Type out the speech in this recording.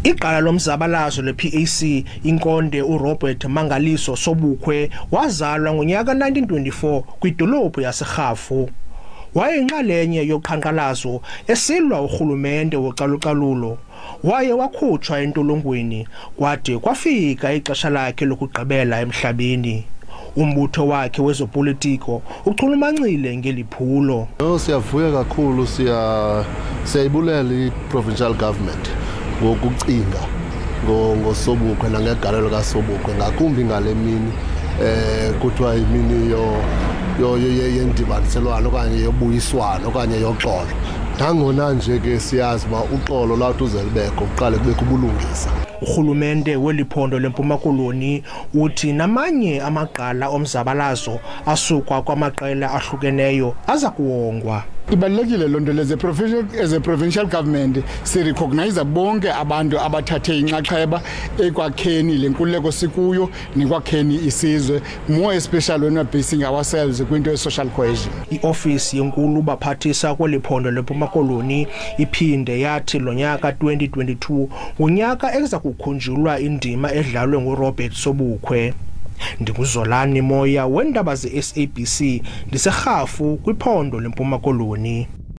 Iqala lomzabalazo le-PAC inkonde uRobert Mangaliso Sobukwe wazalwa ngonyaka 1924 kwidolophu yaseGraaff. Wayeyinxalenye yoqhankqalazo esilwa uhulumeni wocalucalulo. Waye wakhutshwa entolongweni kwade kwafika ixesha lakhe lokugqibela emhlabeni. Umbutho wakhe wezopolitiko uchulumancile ngeliphulo. Siyavuya kakhulu siyayibulela i-provincial government ngokucinga ngoSobukwe nangegalelo kaSobukwe ngakumbi ngale mini kuthiwa imini yendibaniselwano okanye yobuyiswano okanye yoxolo. Nangona nje ke siyazi uba uxolo lwathi uze libekho kuqale kubekho ubulungisa. Uhulumende weliphondo lempuma koloni uthi namanye amaqala omzabalazo asuka kwamaqela ahlukeneyo aza kuwongwa. Ibalulekile lonto as a provincial government sirecognize bonke abantu abathathe inxaxheba ekwakheni lenkululeko sikuyo nekwakheni isizwe, more especially when we are basing ourselves kwinto social cohesion. Iofisi yenkulu baphathisa kweliphondo lempuma koloni iphinde yathi lonyaka 2022 unyaka eza kukhunjulwa indima edlalwe nguRobert Sobukwe. Ndinguzolani Moya wendaba ze SABC ndiseGraaff kwiphondo lempuma koloni.